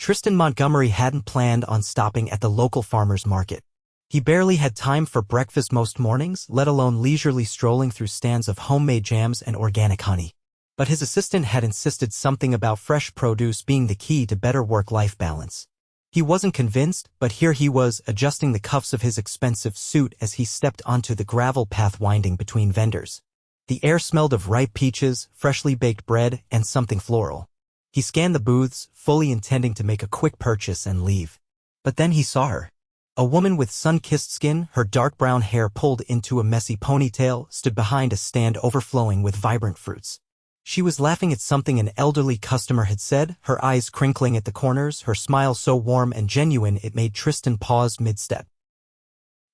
Tristan Montgomery hadn't planned on stopping at the local farmer's market. He barely had time for breakfast most mornings, let alone leisurely strolling through stands of homemade jams and organic honey. But his assistant had insisted something about fresh produce being the key to better work-life balance. He wasn't convinced, but here he was, adjusting the cuffs of his expensive suit as he stepped onto the gravel path winding between vendors. The air smelled of ripe peaches, freshly baked bread, and something floral. He scanned the booths, fully intending to make a quick purchase and leave. But then he saw her. A woman with sun-kissed skin, her dark brown hair pulled into a messy ponytail, stood behind a stand overflowing with vibrant fruits. She was laughing at something an elderly customer had said, her eyes crinkling at the corners, her smile so warm and genuine it made Tristan pause mid-step.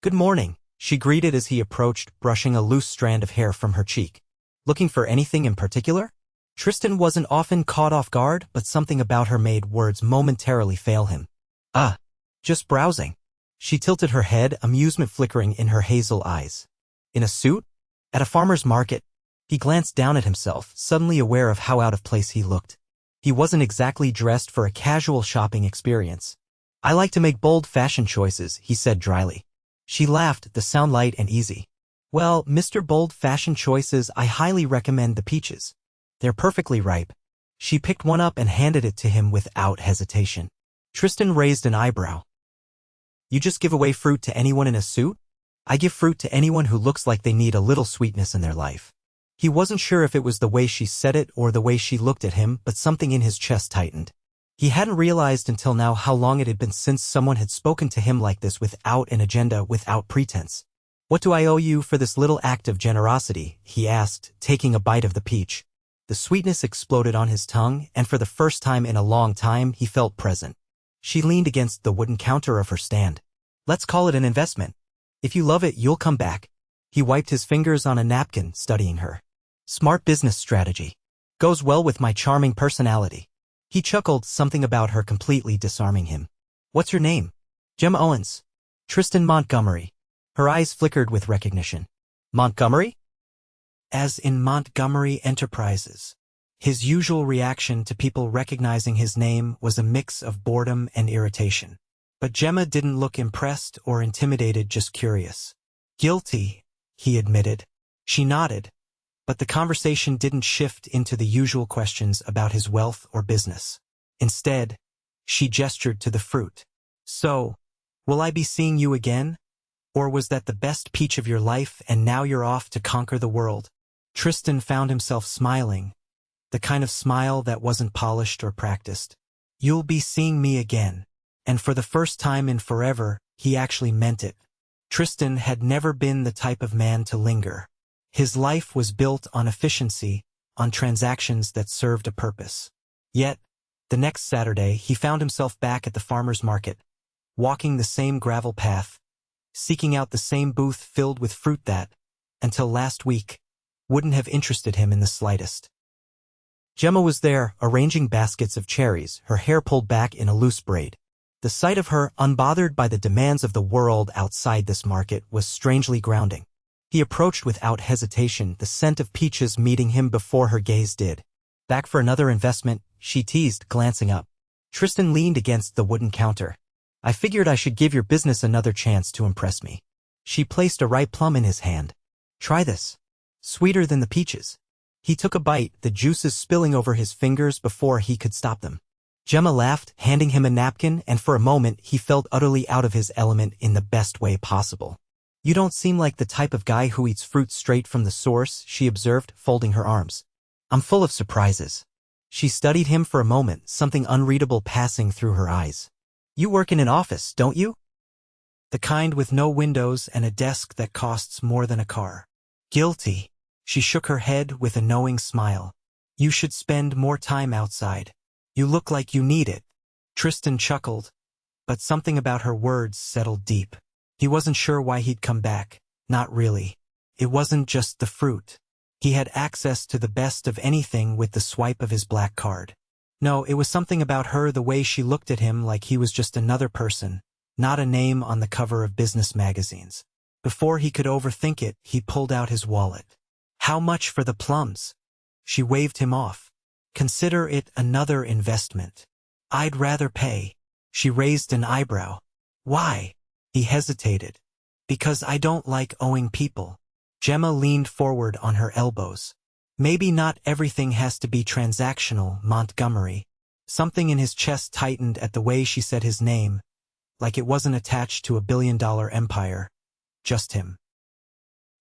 "Good morning," she greeted as he approached, brushing a loose strand of hair from her cheek. "Looking for anything in particular?" Tristan wasn't often caught off guard, but something about her made words momentarily fail him. Just browsing." She tilted her head, amusement flickering in her hazel eyes. "In a suit? At a farmer's market?" He glanced down at himself, suddenly aware of how out of place he looked. He wasn't exactly dressed for a casual shopping experience. "I like to make bold fashion choices," he said dryly. She laughed, the sound light and easy. "Well, Mr. Bold Fashion Choices, I highly recommend the peaches. They're perfectly ripe." She picked one up and handed it to him without hesitation. Tristan raised an eyebrow. "You just give away fruit to anyone in a suit?" "I give fruit to anyone who looks like they need a little sweetness in their life." He wasn't sure if it was the way she said it or the way she looked at him, but something in his chest tightened. He hadn't realized until now how long it had been since someone had spoken to him like this, without an agenda, without pretense. "What do I owe you for this little act of generosity?" he asked, taking a bite of the peach. The sweetness exploded on his tongue, and for the first time in a long time he felt present. She leaned against the wooden counter of her stand. "Let's call it an investment. If you love it, you'll come back." He wiped his fingers on a napkin, studying her. "Smart business strategy. Goes well with my charming personality." He chuckled, something about her completely disarming him. "What's your name?" "Gemma Owens." "Tristan Montgomery." Her eyes flickered with recognition. "Montgomery?" "As in Montgomery Enterprises." His usual reaction to people recognizing his name was a mix of boredom and irritation. But Gemma didn't look impressed or intimidated, just curious. "Guilty," he admitted. She nodded, but the conversation didn't shift into the usual questions about his wealth or business. Instead, she gestured to the fruit. "So, will I be seeing you again? Or was that the best peach of your life and now you're off to conquer the world?" Tristan found himself smiling, the kind of smile that wasn't polished or practiced. "You'll be seeing me again." And for the first time in forever, he actually meant it. Tristan had never been the type of man to linger. His life was built on efficiency, on transactions that served a purpose. Yet, the next Saturday, he found himself back at the farmer's market, walking the same gravel path, seeking out the same booth filled with fruit that, until last week, wouldn't have interested him in the slightest. Gemma was there, arranging baskets of cherries, her hair pulled back in a loose braid. The sight of her, unbothered by the demands of the world outside this market, was strangely grounding. He approached without hesitation, the scent of peaches meeting him before her gaze did. "Back for another investment?" she teased, glancing up. Tristan leaned against the wooden counter. "I figured I should give your business another chance to impress me." She placed a ripe plum in his hand. "Try this. Sweeter than the peaches." He took a bite, the juices spilling over his fingers before he could stop them. Gemma laughed, handing him a napkin, and for a moment he felt utterly out of his element in the best way possible. "You don't seem like the type of guy who eats fruit straight from the source," she observed, folding her arms. "I'm full of surprises." She studied him for a moment, something unreadable passing through her eyes. "You work in an office, don't you? The kind with no windows and a desk that costs more than a car." "Guilty." She shook her head with a knowing smile. "You should spend more time outside. You look like you need it." Tristan chuckled, but something about her words settled deep. He wasn't sure why he'd come back. Not really. It wasn't just the fruit. He had access to the best of anything with the swipe of his black card. No, it was something about her, the way she looked at him like he was just another person, not a name on the cover of business magazines. Before he could overthink it, he pulled out his wallet. "How much for the plums?" She waved him off. "Consider it another investment." I'd rather pay. She raised an eyebrow. Why? He hesitated. Because I don't like owing people. Gemma leaned forward on her elbows. Maybe not everything has to be transactional, Montgomery. Something in his chest tightened at the way she said his name, like it wasn't attached to a billion-dollar empire. Just him.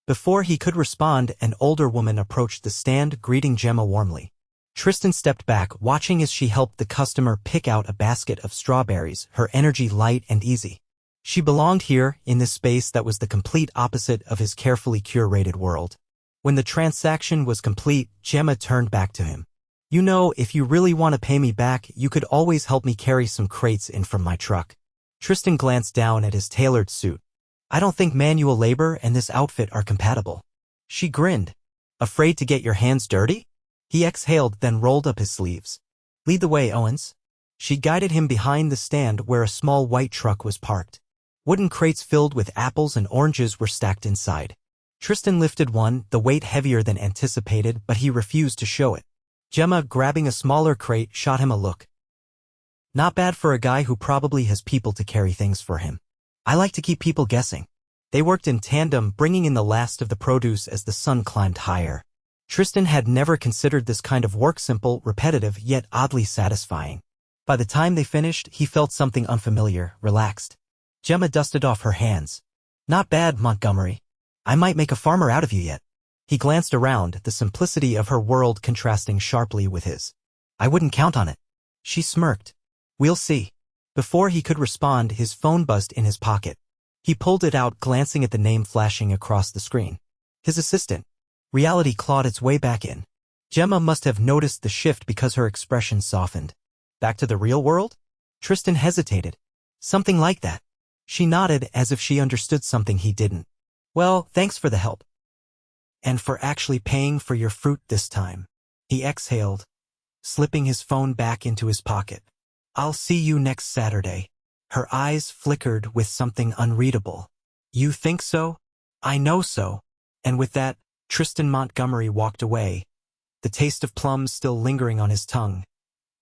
Before he could respond, an older woman approached the stand, greeting Gemma warmly. Tristan stepped back, watching as she helped the customer pick out a basket of strawberries, her energy light and easy. She belonged here, in this space that was the complete opposite of his carefully curated world. When the transaction was complete, Gemma turned back to him. You know, if you really want to pay me back, you could always help me carry some crates in from my truck. Tristan glanced down at his tailored suit. I don't think manual labor and this outfit are compatible. She grinned. Afraid to get your hands dirty? He exhaled, then rolled up his sleeves. Lead the way, Owens. She guided him behind the stand where a small white truck was parked. Wooden crates filled with apples and oranges were stacked inside. Tristan lifted one, the weight heavier than anticipated, but he refused to show it. Gemma, grabbing a smaller crate, shot him a look. Not bad for a guy who probably has people to carry things for him. I like to keep people guessing. They worked in tandem, bringing in the last of the produce as the sun climbed higher. Tristan had never considered this kind of work simple, repetitive, yet oddly satisfying. By the time they finished, he felt something unfamiliar, relaxed. Gemma dusted off her hands. Not bad, Montgomery. I might make a farmer out of you yet. He glanced around, the simplicity of her world contrasting sharply with his. I wouldn't count on it. She smirked. We'll see. Before he could respond, his phone buzzed in his pocket. He pulled it out, glancing at the name flashing across the screen. His assistant. Reality clawed its way back in. Gemma must have noticed the shift because her expression softened. Back to the real world? Tristan hesitated. Something like that. She nodded as if she understood something he didn't. Well, thanks for the help. And for actually paying for your fruit this time. He exhaled, slipping his phone back into his pocket. I'll see you next Saturday. Her eyes flickered with something unreadable. You think so? I know so. And with that, Tristan Montgomery walked away, the taste of plums still lingering on his tongue,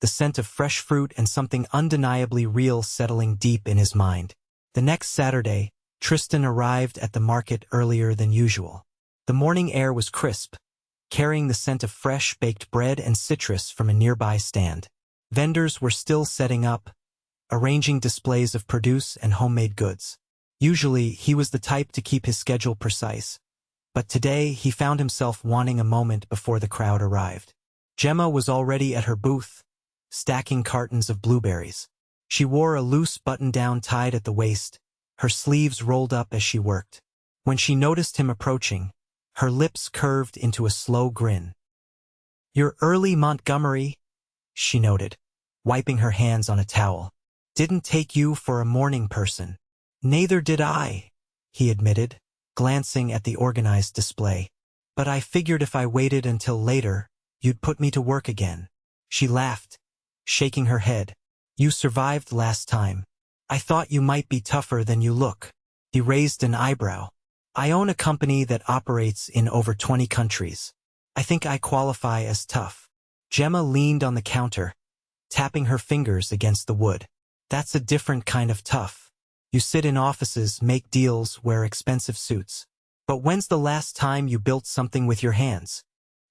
the scent of fresh fruit and something undeniably real settling deep in his mind. The next Saturday, Tristan arrived at the market earlier than usual. The morning air was crisp, carrying the scent of fresh baked bread and citrus from a nearby stand. Vendors were still setting up, arranging displays of produce and homemade goods. Usually, he was the type to keep his schedule precise, but today he found himself wanting a moment before the crowd arrived. Gemma was already at her booth, stacking cartons of blueberries. She wore a loose button-down tied at the waist, her sleeves rolled up as she worked. When she noticed him approaching, her lips curved into a slow grin. You're early, Montgomery, she noted, wiping her hands on a towel. Didn't take you for a morning person. Neither did I, he admitted, glancing at the organized display. But I figured if I waited until later, you'd put me to work again. She laughed, shaking her head. You survived last time. I thought you might be tougher than you look. He raised an eyebrow. I own a company that operates in over 20 countries. I think I qualify as tough. Gemma leaned on the counter, tapping her fingers against the wood. That's a different kind of tough. You sit in offices, make deals, wear expensive suits. But when's the last time you built something with your hands?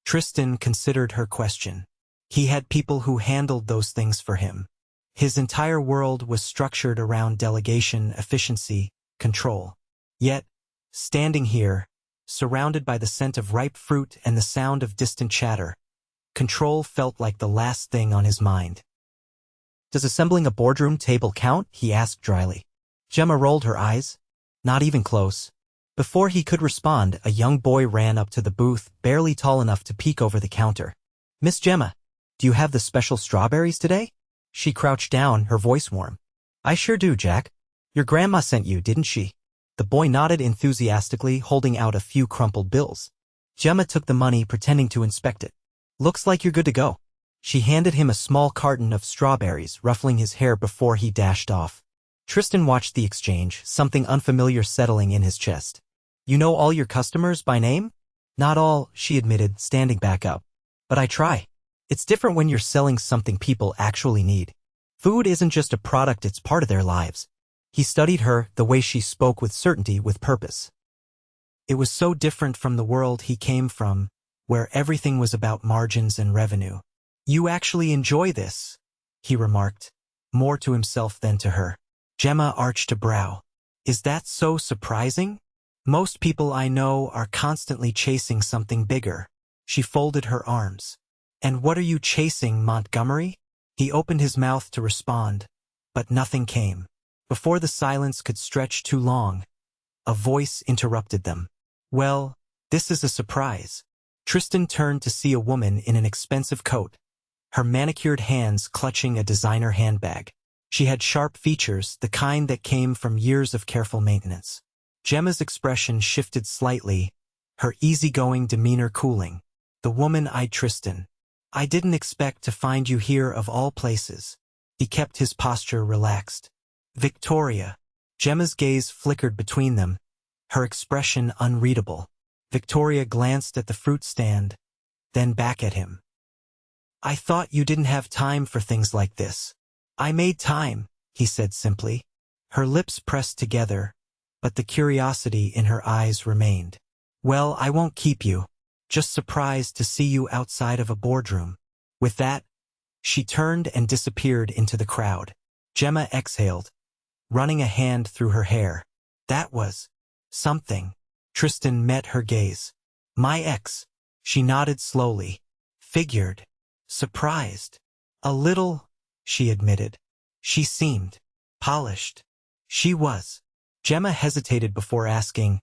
Tristan considered her question. He had people who handled those things for him. His entire world was structured around delegation, efficiency, control. Yet, standing here, surrounded by the scent of ripe fruit and the sound of distant chatter, control felt like the last thing on his mind. Does assembling a boardroom table count? He asked dryly. Gemma rolled her eyes. Not even close. Before he could respond, a young boy ran up to the booth, barely tall enough to peek over the counter. Miss Gemma, do you have the special strawberries today? She crouched down, her voice warm. I sure do, Jack. Your grandma sent you, didn't she? The boy nodded enthusiastically, holding out a few crumpled bills. Gemma took the money, pretending to inspect it. Looks like you're good to go. She handed him a small carton of strawberries, ruffling his hair before he dashed off. Tristan watched the exchange, something unfamiliar settling in his chest. You know all your customers by name? Not all, she admitted, standing back up. But I try. It's different when you're selling something people actually need. Food isn't just a product, it's part of their lives. He studied her, the way she spoke with certainty, with purpose. It was so different from the world he came from, where everything was about margins and revenue. You actually enjoy this, he remarked, more to himself than to her. Gemma arched a brow. Is that so surprising? Most people I know are constantly chasing something bigger. She folded her arms. And what are you chasing, Montgomery? He opened his mouth to respond, but nothing came. Before the silence could stretch too long, a voice interrupted them. Well, this is a surprise. Tristan turned to see a woman in an expensive coat, her manicured hands clutching a designer handbag. She had sharp features, the kind that came from years of careful maintenance. Gemma's expression shifted slightly, her easygoing demeanor cooling. The woman eyed Tristan. I didn't expect to find you here of all places. He kept his posture relaxed. Victoria. Gemma's gaze flickered between them, her expression unreadable. Victoria glanced at the fruit stand, then back at him. I thought you didn't have time for things like this. I made time, he said simply. Her lips pressed together, but the curiosity in her eyes remained. Well, I won't keep you. Just surprised to see you outside of a boardroom. With that, she turned and disappeared into the crowd. Gemma exhaled, running a hand through her hair. That was something. Tristan met her gaze. My ex. She nodded slowly. Figured. Surprised. A little, she admitted. She seemed polished. She was. Gemma hesitated before asking,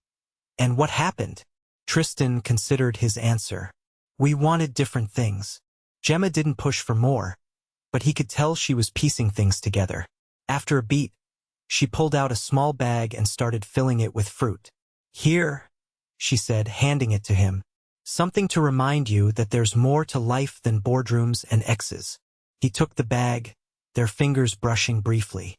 and what happened? Tristan considered his answer. We wanted different things. Gemma didn't push for more, but he could tell she was piecing things together. After a beat, she pulled out a small bag and started filling it with fruit. Here, she said, handing it to him. Something to remind you that there's more to life than boardrooms and exes. He took the bag, their fingers brushing briefly.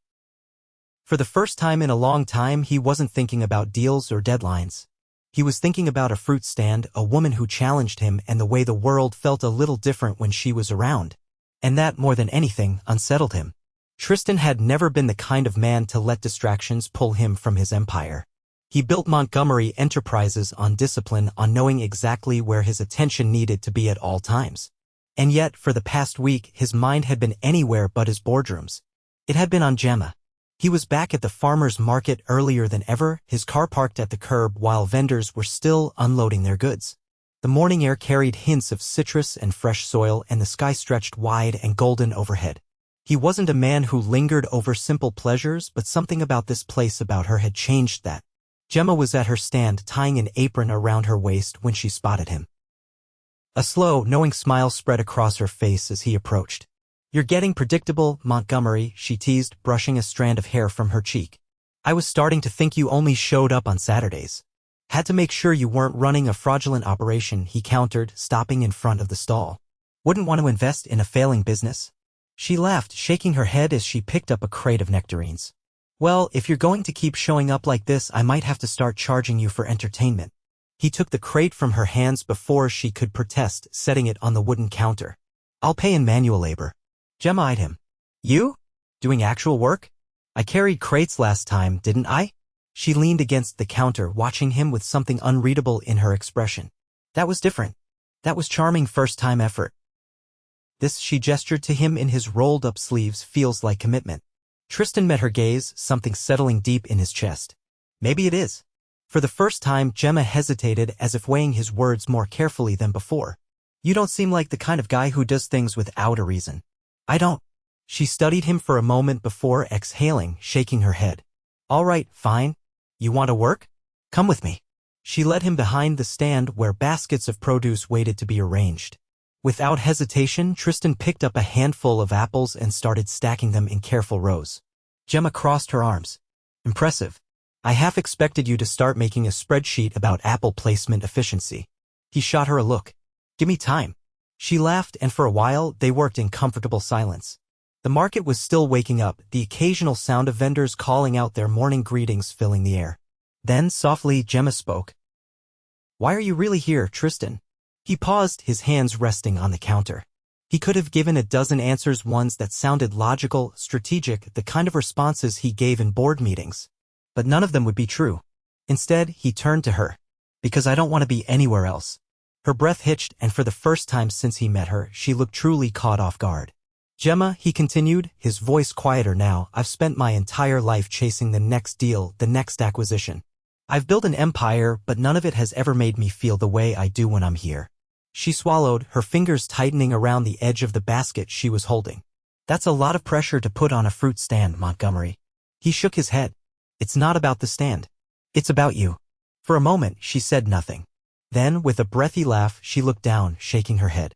For the first time in a long time, he wasn't thinking about deals or deadlines. He was thinking about a fruit stand, a woman who challenged him, and the way the world felt a little different when she was around. And that, more than anything, unsettled him. Tristan had never been the kind of man to let distractions pull him from his empire. He built Montgomery Enterprises on discipline, on knowing exactly where his attention needed to be at all times. And yet, for the past week, his mind had been anywhere but his boardrooms. It had been on Gemma. He was back at the farmer's market earlier than ever, his car parked at the curb while vendors were still unloading their goods. The morning air carried hints of citrus and fresh soil, and the sky stretched wide and golden overhead. He wasn't a man who lingered over simple pleasures, but something about this place, about her, had changed that. Gemma was at her stand, tying an apron around her waist, when she spotted him. A slow, knowing smile spread across her face as he approached. You're getting predictable, Montgomery, she teased, brushing a strand of hair from her cheek. I was starting to think you only showed up on Saturdays. Had to make sure you weren't running a fraudulent operation, he countered, stopping in front of the stall. Wouldn't want to invest in a failing business? She laughed, shaking her head as she picked up a crate of nectarines. Well, if you're going to keep showing up like this, I might have to start charging you for entertainment. He took the crate from her hands before she could protest, setting it on the wooden counter. I'll pay in manual labor. Gemma eyed him. You? Doing actual work? I carried crates last time, didn't I? She leaned against the counter, watching him with something unreadable in her expression. That was different. That was charming first-time effort. This, she gestured to him in his rolled-up sleeves, feels like commitment. Tristan met her gaze, something settling deep in his chest. Maybe it is. For the first time, Gemma hesitated, as if weighing his words more carefully than before. You don't seem like the kind of guy who does things without a reason. I don't. She studied him for a moment before exhaling, shaking her head. All right, fine. You want to work? Come with me. She led him behind the stand where baskets of produce waited to be arranged. Without hesitation, Tristan picked up a handful of apples and started stacking them in careful rows. Gemma crossed her arms. Impressive. I half expected you to start making a spreadsheet about apple placement efficiency. He shot her a look. Give me time. She laughed, and for a while they worked in comfortable silence. The market was still waking up, the occasional sound of vendors calling out their morning greetings filling the air. Then, softly, Gemma spoke. Why are you really here, Tristan? He paused, his hands resting on the counter. He could have given a dozen answers, ones that sounded logical, strategic, the kind of responses he gave in board meetings. But none of them would be true. Instead, he turned to her. Because I don't want to be anywhere else. Her breath hitched, and for the first time since he met her, she looked truly caught off guard. Gemma, he continued, his voice quieter now, I've spent my entire life chasing the next deal, the next acquisition. I've built an empire, but none of it has ever made me feel the way I do when I'm here. She swallowed, her fingers tightening around the edge of the basket she was holding. That's a lot of pressure to put on a fruit stand, Montgomery. He shook his head. It's not about the stand. It's about you. For a moment, she said nothing. Then, with a breathy laugh, she looked down, shaking her head.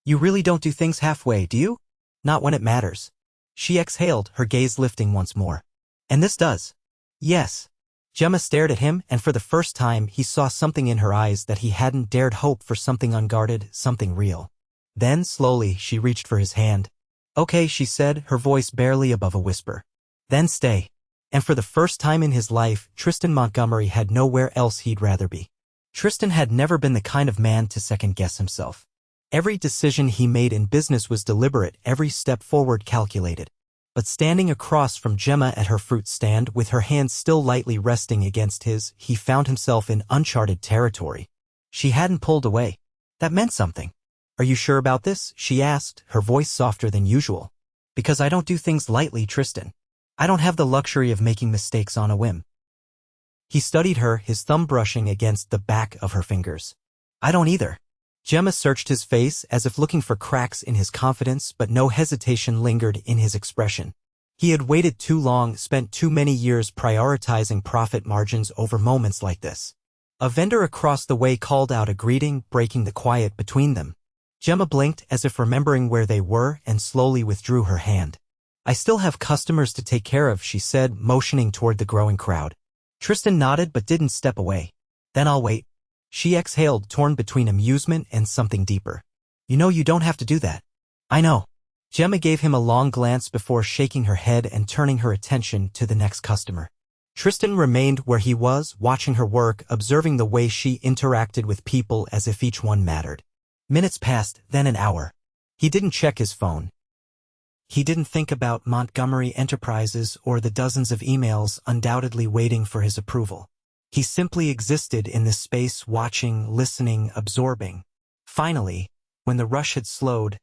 You really don't do things halfway, do you? Not when it matters. She exhaled, her gaze lifting once more. And this does. Yes. Gemma stared at him, and for the first time he saw something in her eyes that he hadn't dared hope for, something unguarded, something real. Then, slowly, she reached for his hand. Okay, she said, her voice barely above a whisper. Then stay. And for the first time in his life, Tristan Montgomery had nowhere else he'd rather be. Tristan had never been the kind of man to second-guess himself. Every decision he made in business was deliberate, every step forward calculated. But standing across from Gemma at her fruit stand, with her hands still lightly resting against his, he found himself in uncharted territory. She hadn't pulled away. That meant something. Are you sure about this? She asked, her voice softer than usual. Because I don't do things lightly, Tristan. I don't have the luxury of making mistakes on a whim. He studied her, his thumb brushing against the back of her fingers. I don't either. Gemma searched his face as if looking for cracks in his confidence, but no hesitation lingered in his expression. He had waited too long, spent too many years prioritizing profit margins over moments like this. A vendor across the way called out a greeting, breaking the quiet between them. Gemma blinked as if remembering where they were and slowly withdrew her hand. I still have customers to take care of, she said, motioning toward the growing crowd. Tristan nodded but didn't step away. Then I'll wait. She exhaled, torn between amusement and something deeper. You know you don't have to do that. I know. Gemma gave him a long glance before shaking her head and turning her attention to the next customer. Tristan remained where he was, watching her work, observing the way she interacted with people as if each one mattered. Minutes passed, then an hour. He didn't check his phone. He didn't think about Montgomery Enterprises or the dozens of emails undoubtedly waiting for his approval. He simply existed in this space, watching, listening, absorbing. Finally, when the rush had slowed,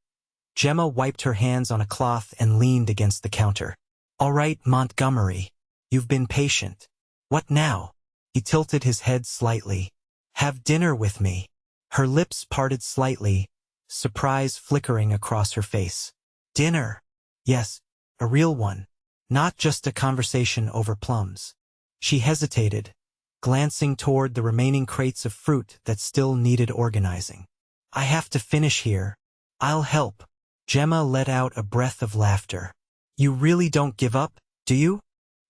Gemma wiped her hands on a cloth and leaned against the counter. All right, Montgomery. You've been patient. What now? He tilted his head slightly. Have dinner with me. Her lips parted slightly, surprise flickering across her face. Dinner. Yes, a real one. Not just a conversation over plums. She hesitated, glancing toward the remaining crates of fruit that still needed organizing. I have to finish here. I'll help. Gemma let out a breath of laughter. You really don't give up, do you?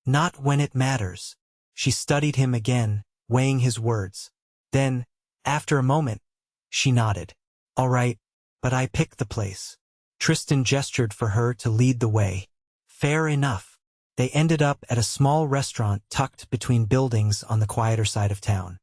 Not when it matters. She studied him again, weighing his words. Then, after a moment, she nodded. All right, but I picked the place. Tristan gestured for her to lead the way. Fair enough. They ended up at a small restaurant tucked between buildings on the quieter side of town.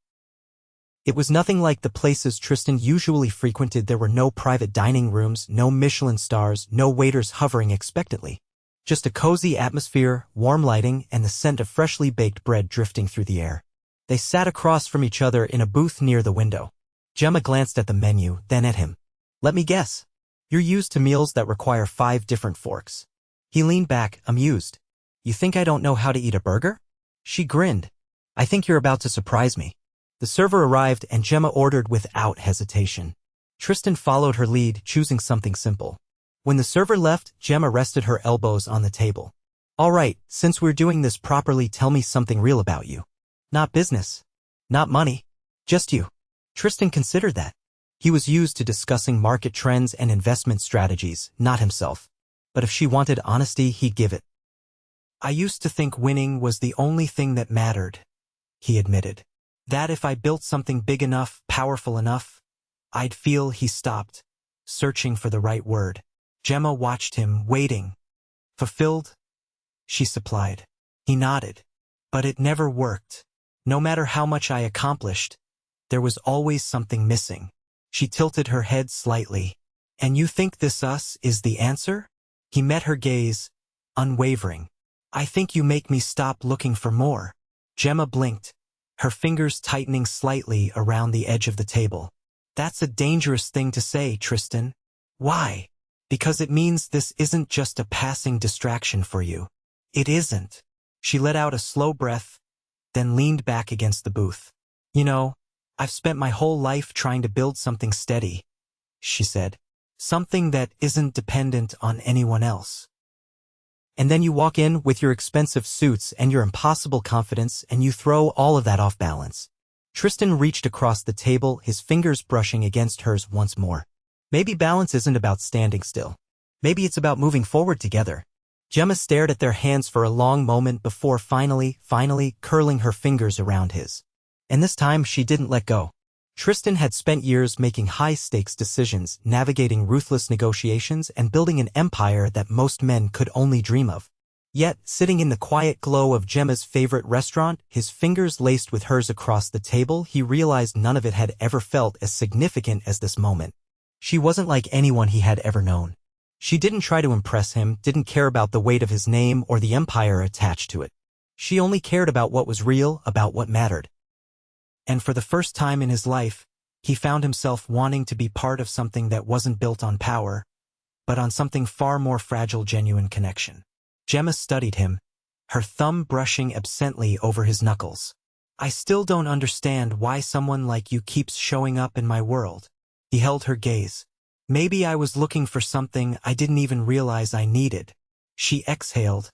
It was nothing like the places Tristan usually frequented. There were no private dining rooms, no Michelin stars, no waiters hovering expectantly. Just a cozy atmosphere, warm lighting, and the scent of freshly baked bread drifting through the air. They sat across from each other in a booth near the window. Gemma glanced at the menu, then at him. Let me guess. You're used to meals that require 5 different forks. He leaned back, amused. You think I don't know how to eat a burger? She grinned. I think you're about to surprise me. The server arrived and Gemma ordered without hesitation. Tristan followed her lead, choosing something simple. When the server left, Gemma rested her elbows on the table. All right, since we're doing this properly, tell me something real about you. Not business. Not money. Just you. Tristan considered that. He was used to discussing market trends and investment strategies, not himself. But if she wanted honesty, he'd give it. I used to think winning was the only thing that mattered, he admitted. That if I built something big enough, powerful enough, I'd feel. He stopped, searching for the right word. Gemma watched him, waiting. Fulfilled? She supplied. He nodded. But it never worked. No matter how much I accomplished, there was always something missing. She tilted her head slightly. And you think this us is the answer? He met her gaze, unwavering. I think you make me stop looking for more. Gemma blinked, her fingers tightening slightly around the edge of the table. That's a dangerous thing to say, Tristan. Why? Because it means this isn't just a passing distraction for you. It isn't. She let out a slow breath, then leaned back against the booth. You know, I've spent my whole life trying to build something steady, she said. Something that isn't dependent on anyone else. And then you walk in with your expensive suits and your impossible confidence and you throw all of that off balance. Tristan reached across the table, his fingers brushing against hers once more. Maybe balance isn't about standing still. Maybe it's about moving forward together. Gemma stared at their hands for a long moment before finally curling her fingers around his. And this time she didn't let go. Tristan had spent years making high-stakes decisions, navigating ruthless negotiations, and building an empire that most men could only dream of. Yet, sitting in the quiet glow of Gemma's favorite restaurant, his fingers laced with hers across the table, he realized none of it had ever felt as significant as this moment. She wasn't like anyone he had ever known. She didn't try to impress him, didn't care about the weight of his name or the empire attached to it. She only cared about what was real, about what mattered. And for the first time in his life, he found himself wanting to be part of something that wasn't built on power, but on something far more fragile, genuine connection. Gemma studied him, her thumb brushing absently over his knuckles. I still don't understand why someone like you keeps showing up in my world. He held her gaze. Maybe I was looking for something I didn't even realize I needed. She exhaled,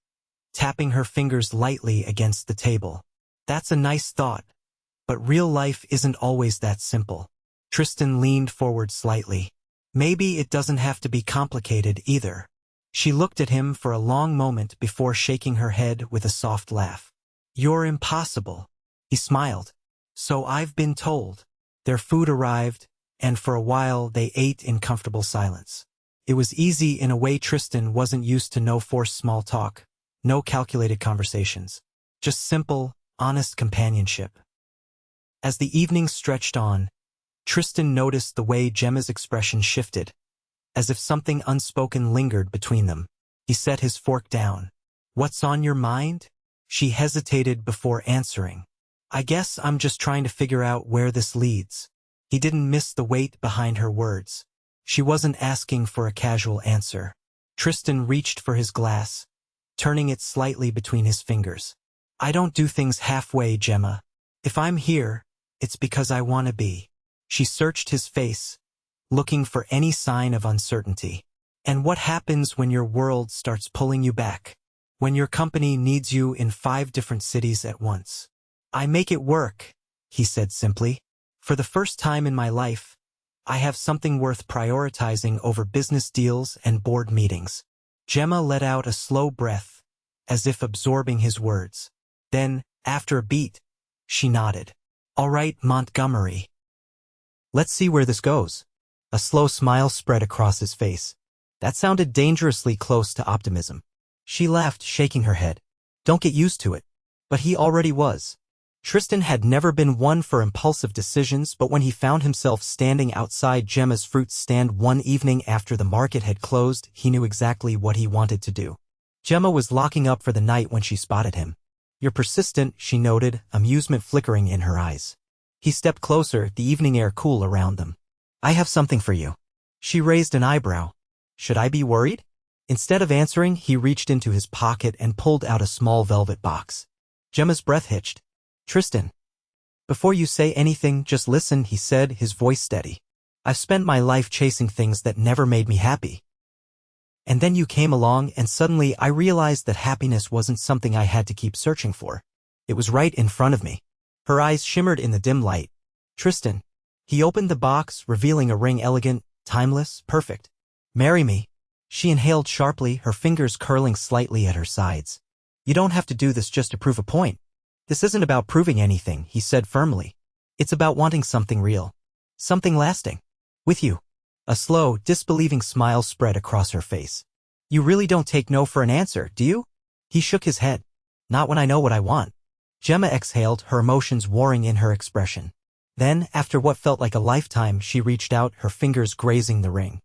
tapping her fingers lightly against the table. That's a nice thought. But real life isn't always that simple. Tristan leaned forward slightly. Maybe it doesn't have to be complicated either. She looked at him for a long moment before shaking her head with a soft laugh. You're impossible. He smiled. So I've been told. Their food arrived, and for a while they ate in comfortable silence. It was easy in a way Tristan wasn't used to. No forced small talk, no calculated conversations. Just simple, honest companionship. As the evening stretched on, Tristan noticed the way Gemma's expression shifted, as if something unspoken lingered between them. He set his fork down. What's on your mind? She hesitated before answering. I guess I'm just trying to figure out where this leads. He didn't miss the weight behind her words. She wasn't asking for a casual answer. Tristan reached for his glass, turning it slightly between his fingers. I don't do things halfway, Gemma. If I'm here, it's because I want to be. She searched his face, looking for any sign of uncertainty. And what happens when your world starts pulling you back? When your company needs you in 5 different cities at once? I make it work, he said simply. For the first time in my life, I have something worth prioritizing over business deals and board meetings. Gemma let out a slow breath, as if absorbing his words. Then, after a beat, she nodded. All right, Montgomery. Let's see where this goes. A slow smile spread across his face. That sounded dangerously close to optimism. She laughed, shaking her head. Don't get used to it. But he already was. Tristan had never been one for impulsive decisions, but when he found himself standing outside Gemma's fruit stand one evening after the market had closed, he knew exactly what he wanted to do. Gemma was locking up for the night when she spotted him. You're persistent, she noted, amusement flickering in her eyes. He stepped closer, the evening air cool around them. I have something for you. She raised an eyebrow. Should I be worried? Instead of answering, he reached into his pocket and pulled out a small velvet box. Gemma's breath hitched. Tristan. Before you say anything, just listen, he said, his voice steady. I've spent my life chasing things that never made me happy. And then you came along and suddenly I realized that happiness wasn't something I had to keep searching for. It was right in front of me. Her eyes shimmered in the dim light. Tristan. He opened the box, revealing a ring elegant, timeless, perfect. Marry me. She inhaled sharply, her fingers curling slightly at her sides. You don't have to do this just to prove a point. This isn't about proving anything, he said firmly. It's about wanting something real. Something lasting. With you. A slow, disbelieving smile spread across her face. You really don't take no for an answer, do you? He shook his head. Not when I know what I want. Gemma exhaled, her emotions warring in her expression. Then, after what felt like a lifetime, she reached out, her fingers grazing the ring.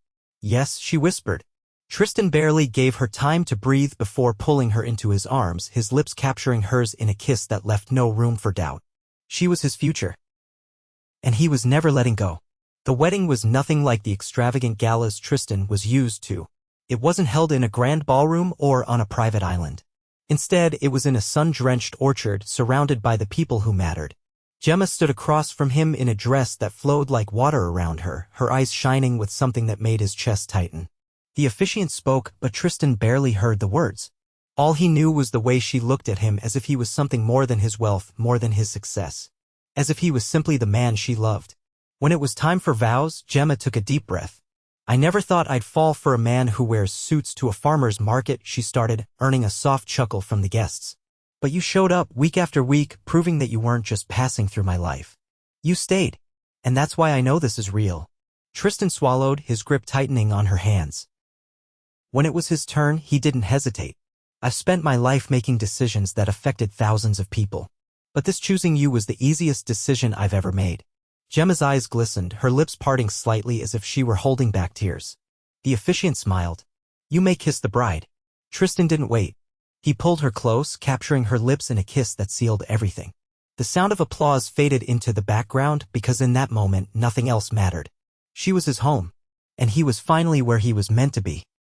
Yes, she whispered. Tristan barely gave her time to breathe before pulling her into his arms, his lips capturing hers in a kiss that left no room for doubt. She was his future. And he was never letting go. The wedding was nothing like the extravagant galas Tristan was used to. It wasn't held in a grand ballroom or on a private island. Instead, it was in a sun-drenched orchard surrounded by the people who mattered. Gemma stood across from him in a dress that flowed like water around her, her eyes shining with something that made his chest tighten. The officiant spoke, but Tristan barely heard the words. All he knew was the way she looked at him, as if he was something more than his wealth, more than his success. As if he was simply the man she loved. When it was time for vows, Gemma took a deep breath. I never thought I'd fall for a man who wears suits to a farmer's market, she started, earning a soft chuckle from the guests. But you showed up week after week, proving that you weren't just passing through my life. You stayed. And that's why I know this is real. Tristan swallowed, his grip tightening on her hands. When it was his turn, he didn't hesitate. I've spent my life making decisions that affected thousands of people. But this choosing you was the easiest decision I've ever made. Gemma's eyes glistened, her lips parting slightly as if she were holding back tears. The officiant smiled. You may kiss the bride. Tristan didn't wait. He pulled her close, capturing her lips in a kiss that sealed everything. The sound of applause faded into the background because in that moment nothing else mattered. She was his home. And he was finally where he was meant to be.